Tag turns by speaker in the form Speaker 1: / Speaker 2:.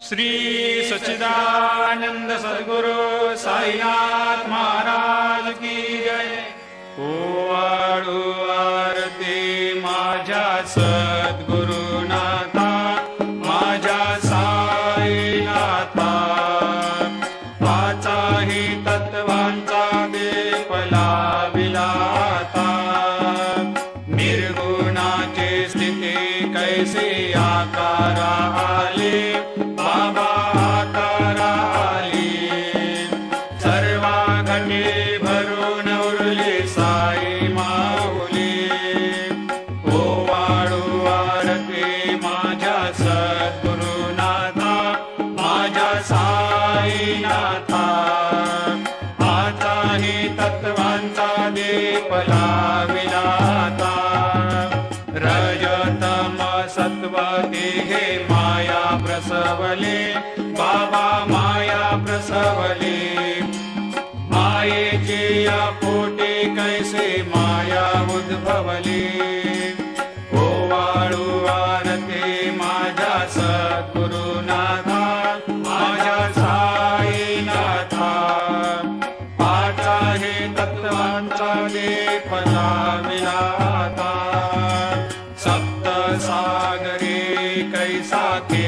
Speaker 1: श्री सच्चिदानंद सद्गुरु साईनाथ महाराज की जय। ओवाळू आरती माझ्या सद्गुरुनाथा, माझ्या साईनाथा, पाचाही तत्वांचा दीप लाविलाता। निर्गुणाची स्थिती कैसी आकारा आली, बाबा आकारा आली। सर्वा घटी भरून उरली साई माऊली। ओवाळू आरती माझ्या सद्गुरुनाथा, माझ्या साईनाथा, पाचाही तत्वांचा दीप लाविलाता। रजतम सत्व तिघे माया प्रसवले, बाबा माया प्रसवले। मायेची या पोटी कैसे माया उद्भवली। ओवाळू आरती माझ्या सद्गुरुनाथा, माझ्या साईनाथा, पाचाही तत्वांचा दीप लाविलाता। सप्त सागरी कैसा के